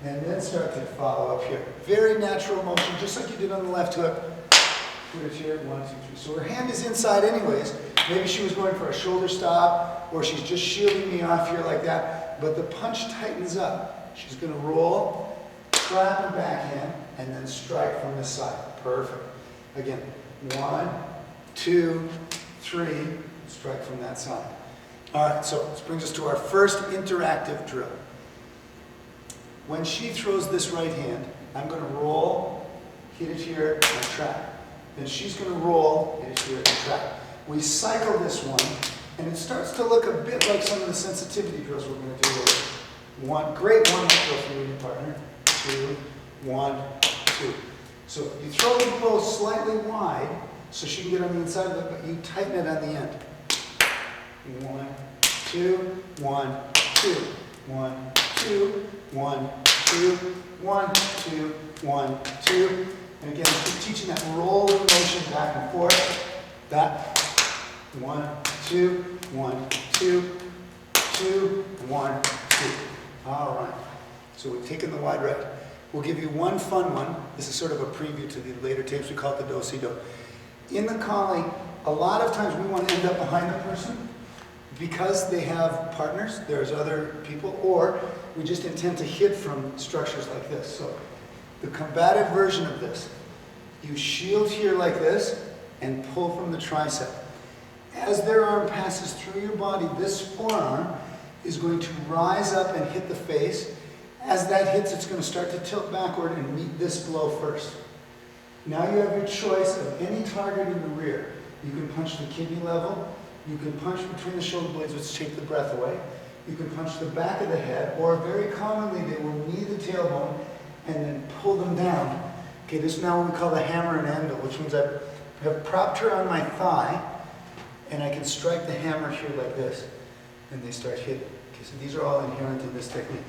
and then start to follow up here. Very natural motion, just like you did on the left hook. Put it here, 1, 2, 3. So her hand is inside anyways. Maybe she was going for a shoulder stop, or she's just shielding me off here like that, but the punch tightens up. She's going to roll, trap and backhand, and then strike from this side. Perfect. Again, 1, 2, 3, strike from that side. All right, so this brings us to our first interactive drill. When she throws this right hand, I'm going to roll, hit it here, and trap. Then she's going to roll, hit it here, and trap. We cycle this one, and it starts to look a bit like some of the sensitivity drills we're going to do later. Great one drill for you and your partner. 2, 1, 2. So you throw the blow slightly wide, so she can get on the inside of it, but you tighten it on the end. 1, 2, 1, 2, 1, 2, 1, 2, 1, 2, 1, 2. And again, keep teaching that rolling motion back and forth. That 1, 2, 1, 2, 2, 1, 2. All right. So we've taken the wide right. We'll give you one fun one. This is sort of a preview to the later tapes. We call it the do-si-do. In the collie, a lot of times we want to end up behind the person because they have partners, there's other people, or we just intend to hit from structures like this. So the combative version of this, you shield here like this and pull from the tricep. As their arm passes through your body, this forearm is going to rise up and hit the face. As that hits, it's going to start to tilt backward and meet this blow first. Now you have your choice of any target in the rear. You can punch the kidney level, you can punch between the shoulder blades, which take the breath away. You can punch the back of the head, or very commonly they will knee the tailbone and then pull them down. Okay, this is now what we call the hammer and anvil, which means I have propped her on my thigh, and I can strike the hammer here like this, and they start hitting. Okay, so these are all inherent in this technique.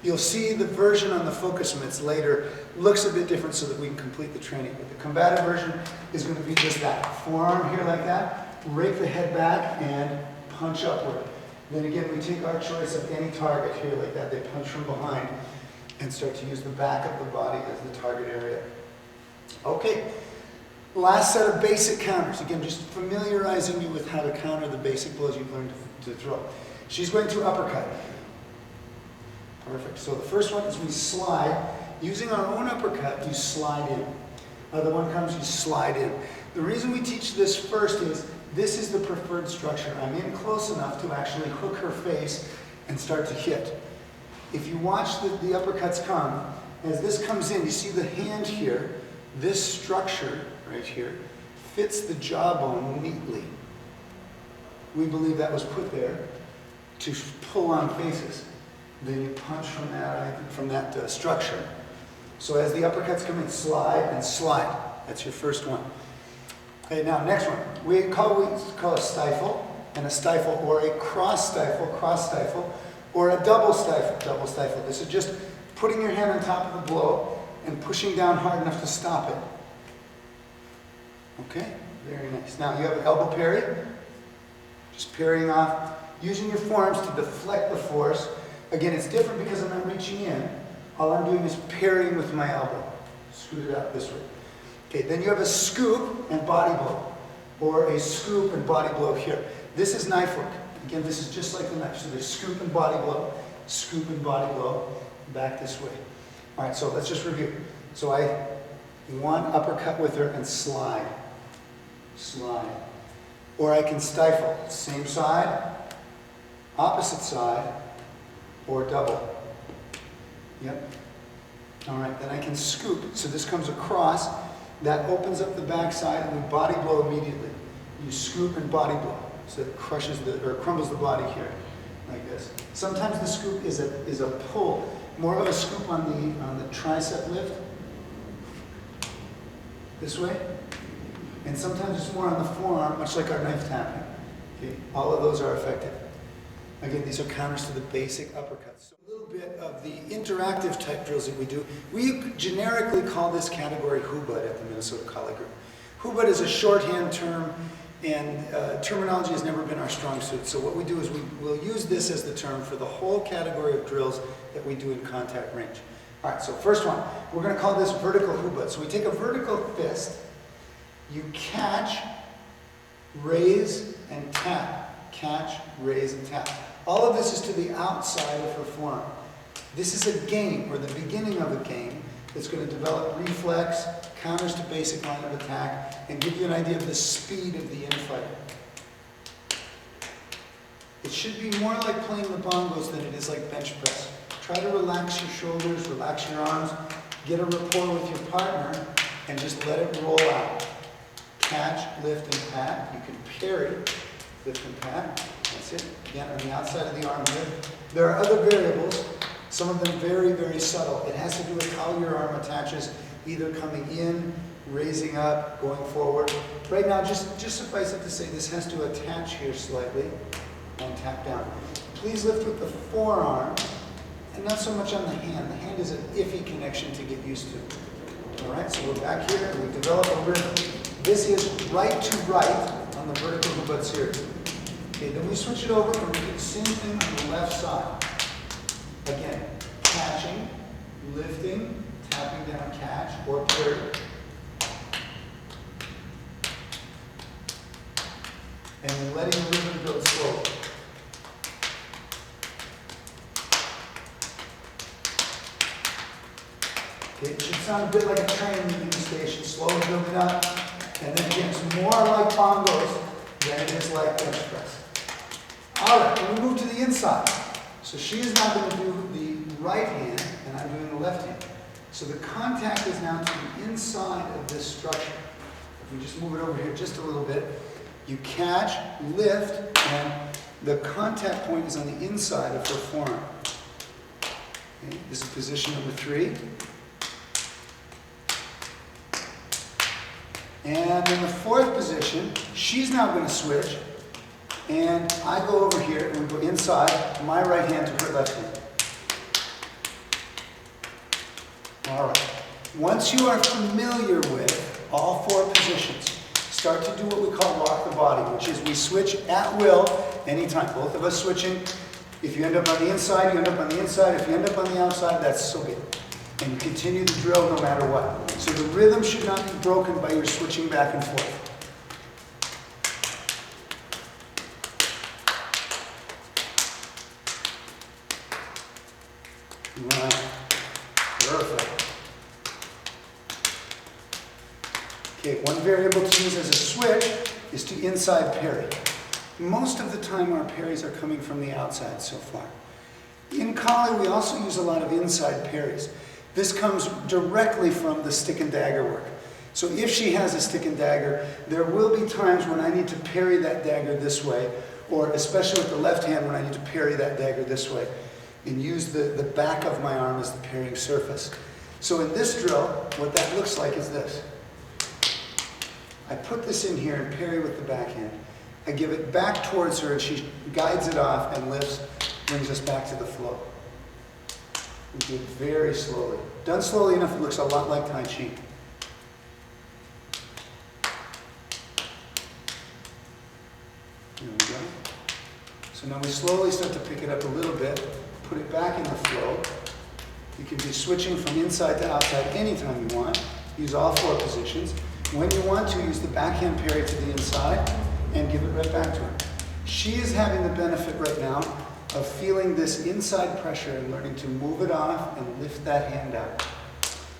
You'll see the version on the focus mitts later looks a bit different so that we can complete the training. But the combative version is going to be just that. Forearm here like that, rake the head back and punch upward. Then again, we take our choice of any target here like that. They punch from behind and start to use the back of the body as the target area. Okay, last set of basic counters. Again, just familiarizing you with how to counter the basic blows you've learned to throw. She's going to uppercut. Perfect. So the first one is we slide. Using our own uppercut, you slide in. Other one comes, you slide in. The reason we teach this first is this is the preferred structure. I'm in close enough to actually hook her face and start to hit. If you watch the uppercuts come, as this comes in, you see the hand here, this structure right here fits the jawbone neatly. We believe that was put there to pull on faces. Then you punch from that structure. So as the uppercuts come in, slide and slide. That's your first one. Okay, now next one. We call a stifle, and a stifle, or a cross stifle, or a double stifle. This is just putting your hand on top of the blow and pushing down hard enough to stop it. Okay, very nice. Now you have an elbow parry. Just parrying off, using your forearms to deflect the force. Again, it's different because I'm not reaching in. All I'm doing is parrying with my elbow. Scoot it out this way. Okay, then you have a scoop and body blow, or a scoop and body blow here. This is knife work. Again, this is just like the knife. So there's scoop and body blow, back this way. All right, so let's just review. So I one uppercut with her and slide. Or I can stifle, same side, opposite side, or double. Yep. All right, then I can scoop. So this comes across, that opens up the backside, and we body blow immediately. You scoop and body blow. So it crushes or crumbles the body here, like this. Sometimes the scoop is a pull, more of a scoop on the tricep lift, this way. And sometimes it's more on the forearm, much like our knife tapping. Okay, all of those are effective. Again, these are counters to the basic uppercuts. So a little bit of the interactive type drills that we do. We generically call this category Hubud at the Minnesota Collie Group. Hubud is a shorthand term, and terminology has never been our strong suit. So what we do is we'll use this as the term for the whole category of drills that we do in contact range. All right, so first one, we're going to call this vertical hubut. So we take a vertical fist, you catch, raise, and tap. Catch, raise, and tap. All of this is to the outside of her forearm. This is a game, or the beginning of a game, that's going to develop reflex, counters to basic line of attack, and give you an idea of the speed of the infighter. It should be more like playing the bongos than it is like bench press. Try to relax your shoulders, relax your arms, get a rapport with your partner, and just let it roll out. Catch, lift, and pat. You can parry, lift and pat. That's it. Again, on the outside of the arm here. There are other variables, some of them very, very subtle. It has to do with how your arm attaches, either coming in, raising up, going forward. Right now, just suffice it to say this has to attach here slightly and tap down. Please lift with the forearm and not so much on the hand. The hand is an iffy connection to get used to. All right, so we're back here and we develop a rhythm. This is right to right on the vertical hubut series. Okay, then we switch it over and we do the same thing on the left side. Again, catching, lifting, tapping down, catch, or parry. And then letting the rhythm build slowly. Okay, it should sound a bit like a train leaving the station, slowly building up. And then again, it's more like bongos than it is like bench press. All right, then we move to the inside. So she is now going to do the right hand, and I'm doing the left hand. So the contact is now to the inside of this structure. If we just move it over here just a little bit, you catch, lift, and the contact point is on the inside of her forearm. Okay, this is position number 3. And in the 4th position, she's now going to switch, and I go over here and we go inside my right hand to her left hand. All right. Once you are familiar with all 4 positions, start to do what we call rock the body, which is we switch at will anytime. Both of us switching. If you end up on the inside, you end up on the inside. If you end up on the outside, that's so good. And you continue the drill no matter what. So the rhythm should not be broken by your switching back and forth. Right. Perfect. Okay, one variable to use as a switch is to inside parry. Most of the time our parries are coming from the outside so far. In Kali we also use a lot of inside parries. This comes directly from the stick and dagger work. So if she has a stick and dagger, there will be times when I need to parry that dagger this way, or especially with the left hand when I need to parry that dagger this way, and use the back of my arm as the parrying surface. So in this drill, what that looks like is this. I put this in here and parry with the backhand. I give it back towards her and she guides it off and lifts, brings us back to the flow. We do it very slowly. Done slowly enough, it looks a lot like Tai Chi. There we go. So now we slowly start to pick it up a little bit, put it back in the flow. You can be switching from inside to outside anytime you want. Use all 4 positions. When you want to, use the backhand parry to the inside and give it right back to her. She is having the benefit right now of feeling this inside pressure and learning to move it off and lift that hand out.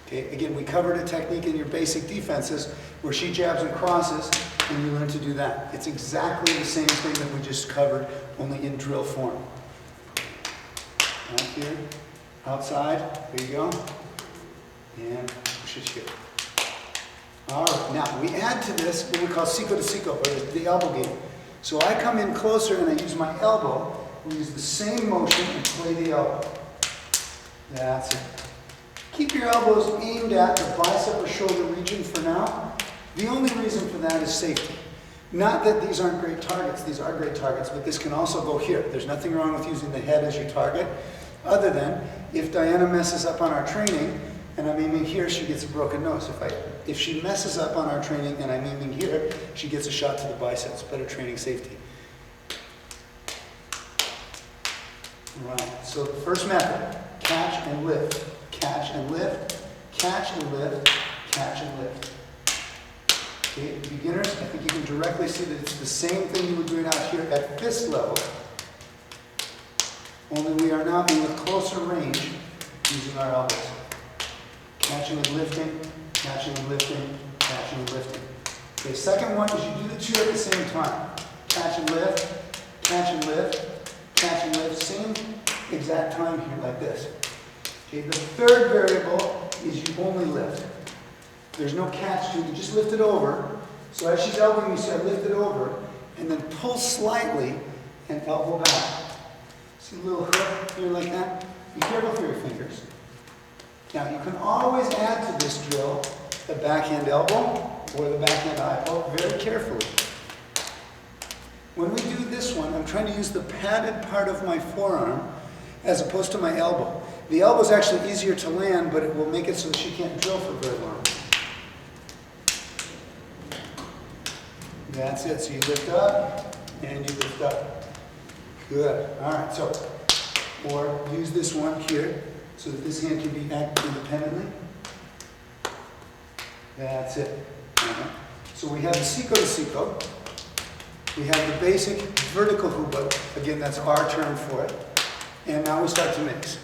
Okay, again, we covered a technique in your basic defenses where she jabs and crosses and you learn to do that. It's exactly the same thing that we just covered, only in drill form. Back here, outside, there you go, and push it here. All right, now we add to this what we call Siko to Siko, or the elbow game. So I come in closer and I use my elbow. We use the same motion and play the elbow. That's it. Keep your elbows aimed at the bicep or shoulder region for now. The only reason for that is safety. Not that these aren't great targets. These are great targets, but this can also go here. There's nothing wrong with using the head as your target, other than if Diana messes up on our training and I'm aiming here, she gets a broken nose. If she messes up on our training and I'm aiming here, she gets a shot to the biceps. Better training safety. Right, so the first method, catch and lift. catch and lift, catch and lift, catch and lift. Okay, beginners, I think you can directly see that it's the same thing you were doing out here at fist level, only we are now in with closer range using our elbows. Catching and lifting, catching and lifting, catching and lifting. Okay, second one is you do the two at the same time. Catch and lift, catch and lift, catch and lift. Same exact time here like this. Okay, the third variable is you only lift. There's no catch to it, you just lift it over. So as she's elbowing, you see I lift it over, and then pull slightly and elbow back. See a little hook here like that? Be careful for your fingers. Now you can always add to this drill the backhand elbow or the backhand eyeball very carefully. When we do this one, I'm trying to use the padded part of my forearm as opposed to my elbow. The elbow is actually easier to land, but it will make it so that she can't drill for very long. That's it. So you lift up and you lift up. Good. All right. So, or use this one here so that this hand can be acted independently. That's it. So we have the Seiko to Seiko. We have the basic vertical huba. Again, that's our term for it. And now we start to mix.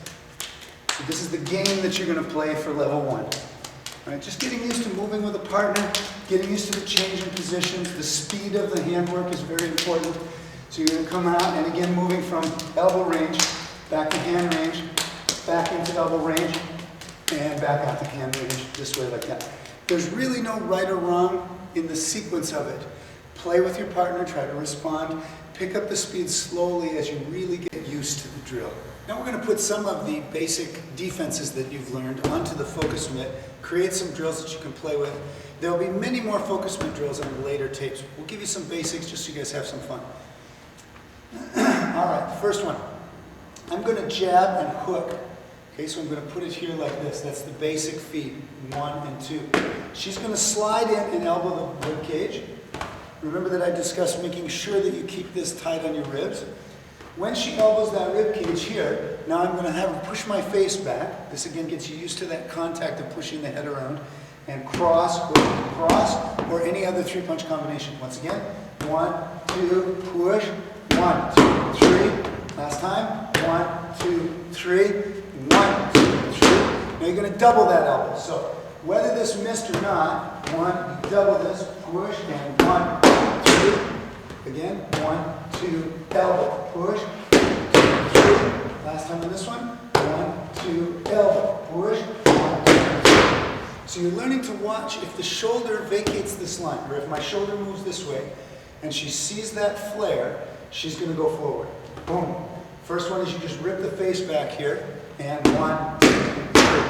So this is the game that you're going to play for level 1. All right, just getting used to moving with a partner, getting used to the change in positions. The speed of the handwork is very important. So you're going to come out and again moving from elbow range, back to hand range, back into elbow range, and back out to hand range, this way like that. There's really no right or wrong in the sequence of it. Play with your partner, try to respond, pick up the speed slowly as you really get used to the drill. Now we're going to put some of the basic defenses that you've learned onto the focus mitt, create some drills that you can play with. There will be many more focus mitt drills on the later tapes. We'll give you some basics just so you guys have some fun. All right, first one. I'm going to jab and hook. Okay, so I'm going to put it here like this. That's the basic feed, 1 and 2. She's going to slide in and elbow the rib cage. Remember that I discussed making sure that you keep this tight on your ribs. When she elbows that rib cage here, now I'm going to have her push my face back. This again gets you used to that contact of pushing the head around. And cross, or any other 3-punch combination. Once again, 1, 2, push, 1, 2, 3. Last time, 1, 2, 3, 1, 2, 3. Now you're going to double that elbow. So whether this missed or not, 1, you double this, push, and 1, 2, 3. Again, 1, 2, elbow, push, 2, 3. Last time on this one, 1, 2, elbow, push, 1, 2, 3. So you're learning to watch if the shoulder vacates this line, or if my shoulder moves this way, and she sees that flare, she's going to go forward. Boom. First one is you just rip the face back here, and 1, 2, 3.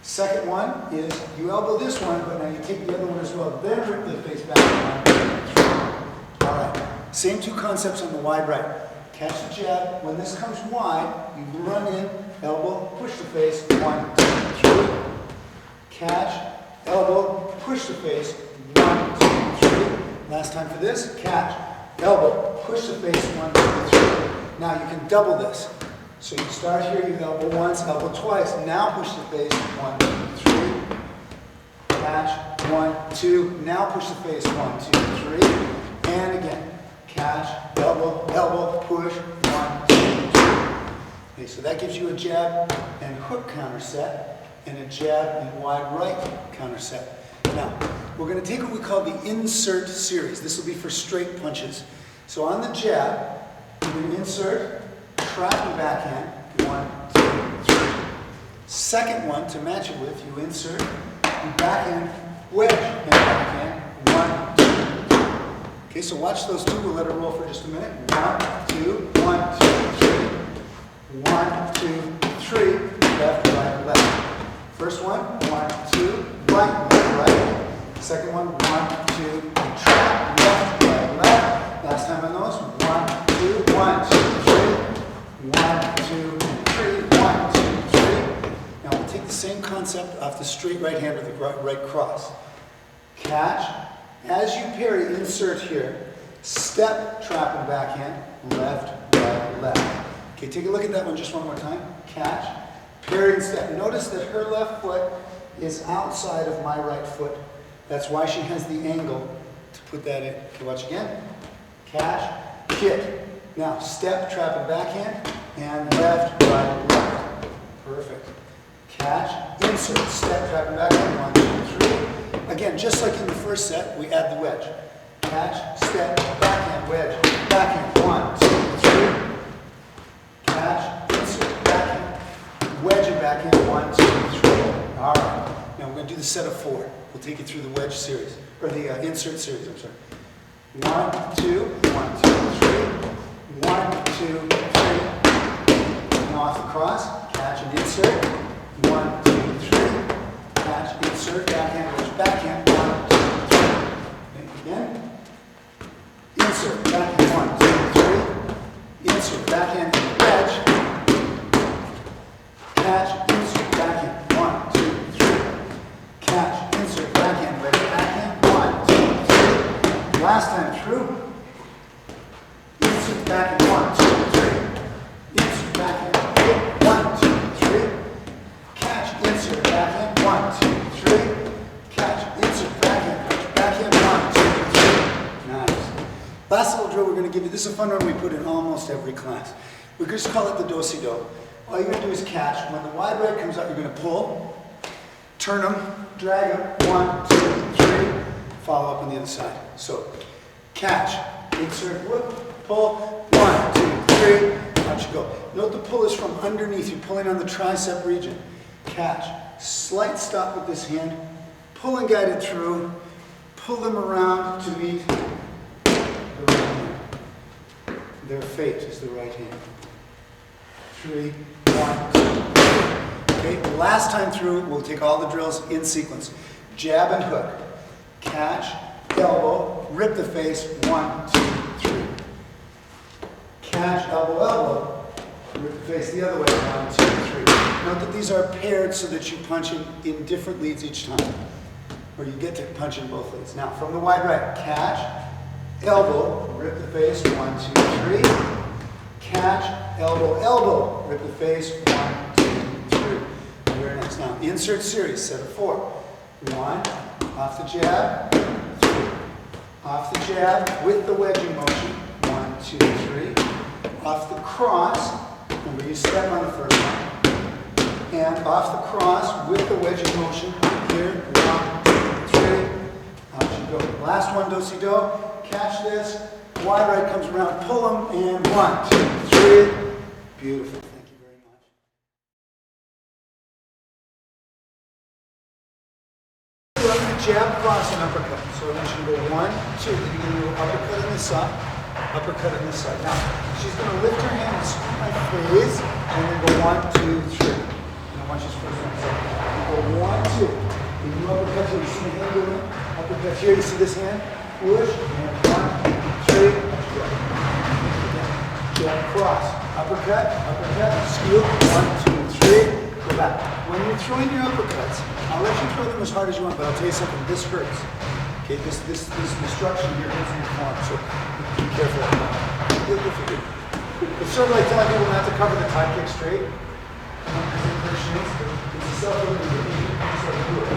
Second one is you elbow this one, but now you take the other one as well, then rip the face back, 1, 2, 3. All right. Same two concepts on the wide right. Catch the jab. When this comes wide, you run in, elbow, push the face, 1, 2, 3. Catch, elbow, push the face, 1, 2, 3. Last time for this, catch, elbow, push the face, 1, 2, 3. Now you can double this. So you start here, you elbow once, elbow twice. Now push the face, 1, 2, 3. Catch, 1, 2. Now push the face, 1, 2, 3. And again, catch, elbow, elbow, push, 1, 2, 3. Okay, so that gives you a jab and hook counter set, and a jab and wide right counter set. Now, we're going to take what we call the insert series. This will be for straight punches. So on the jab, you're going to insert, trap and backhand, 1, 2, 3. Second one, to match it with, you insert, and backhand, wedge, and backhand, 1, 2, 3. Okay, so watch those two. We'll let it roll for just a minute. 1, 2, 1, 2, 3. 1, 2, 3. Left, right, left. First one, 1, 2, right, left, right. Second one, 1, 2, trap, left, right, left. Last time on those, 1, 2, 1, 2, 3. 1, 2, 3. 1, 2, 3. Now we'll take the same concept off the straight right hand with the right cross. Catch. As you parry, insert here. Step, trap, and backhand. Left, right, left. Okay, take a look at that one just one more time. Catch. Parry and step. Notice that her left foot is outside of my right foot. That's why she has the angle to put that in. Okay, watch again. Catch, kick. Now, step, trap and backhand, and left, right, left. Perfect. Catch, insert, step, trap and backhand, 1, 2, 3. Again, just like in the first set, we add the wedge. Catch, step, backhand, wedge, backhand, 1, 2, 3. Catch, insert, backhand, wedge and backhand, 1, 2, 3. All right. Now we're going to do the set of 4. We'll take you through the wedge series, or the insert series, I'm sorry. 1, 2, 1, 2, 3. 1, 2, 3. Now off the cross, catch and insert. 1, 2, 3. Catch, insert, backhand, wedge, backhand. 1, 2, 3. Okay, again. Insert, backhand, 1, 2, 3. Insert, backhand, wedge. Catch, insert, backhand, 1, 2, 3. Catch, insert, backhand, wedge, backhand. 1, 2, 3. Last time through. Insert, backhand, 1, 2, 3. Insert, backhand, kick, 1, 2, 3. Catch, insert, backhand, 1, 2, 3. Catch, insert, backhand, 1, 2, 3. Nice. Last little drill we're going to give you. This is a fun one we put in almost every class. We just call it the do-si-do. All you're going to do is catch. When the wide right comes out, you're going to pull, turn them, drag them, 1, 2, 3. Follow up on the other side. So, catch, insert, whoop, pull, 1, 2, 3. Watch you go. Note the pull is from underneath. You're pulling on the tricep region. Catch. Slight stop with this hand. Pull and guide it through. Pull them around to meet the right hand. Their fate is the right hand. 3, 1, 2. Okay, last time through, we'll take all the drills in sequence. Jab and hook. Catch, elbow, rip the face, 1, 2, 3. Catch, elbow, elbow, rip the face the other way, 1, 2, 3. Note that these are paired so that you punch in different leads each time, or you get to punch in both leads. Now, from the wide right, catch, elbow, rip the face, 1, 2, 3. Catch, elbow, elbow, rip the face, 1, 2, 3. Very nice. Now, insert series, set of 4. 1, off the jab, 3. Off the jab with the wedging motion, 1, 2, 3. Off the cross, remember you step on the first one. And off the cross with the wedging motion, here, 1, 2, 3. Out you go. Last one, do-si-do. Catch this. Wide right comes around, pull them, and 1, 2, 3. Beautiful. Thank you very much. Jab, cross, and uppercut. So I want you to go 1, 2. Then you're going to do uppercut on this side, uppercut on this side. Now, she's going to lift her hand and scoop my face, and then go 1, 2, 3. And I want you to first one. So you go 1, 2. Then you uppercut here. You see the hand going? Uppercut here. You see this hand? Push, and 1, 2, 3. Jab, cross, uppercut, uppercut, scoop, 1, 2, 3. Go back. When you're throwing your uppercuts, I'll let you throw them as hard as you want, but I'll tell you something, this hurts. Okay, this destruction here hurts in your form, so be careful. It's sort of like telling people not to cover the tie kick straight. It's a self-limiting technique. You just have to do it.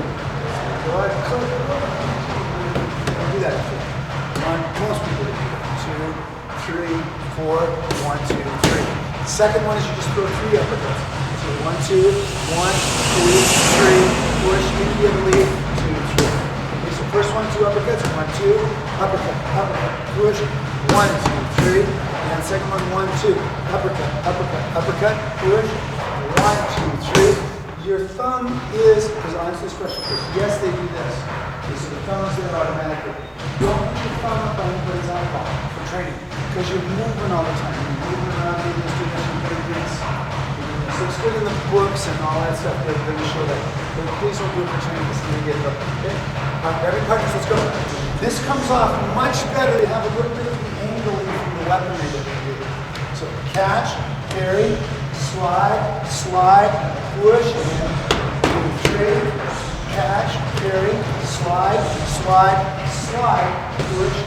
Go ahead, don't do that. 1, most people do. 2, 3, 4, 1, 2, 3. The second one is you just throw 3 uppercuts. So 1, 2, 1, 2, 3, push into the other lead, 2, 3. Okay, so first one, 2 uppercuts, 1, 2, uppercut, uppercut, push, 1, 2, 3. And second one, 1, 2, uppercut, uppercut, uppercut, push, 1, 2, 3. Your thumb is, because I'll answer this question first. Yes, they do this. Okay, so the thumb is there automatically. Don't put your thumb up on anybody's eyeball for training, because you're moving all the time. You're moving around, doing this, doing this. So it's good in the books and all that stuff. They're going to show that. But please don't do it for training. It's going to get up. Okay? Every partners, let's go. This comes off much better. You have a little bit of the angle from the weaponry that we do. So catch, parry, slide, slide, push, and 3. Catch, parry, slide, slide, slide, push,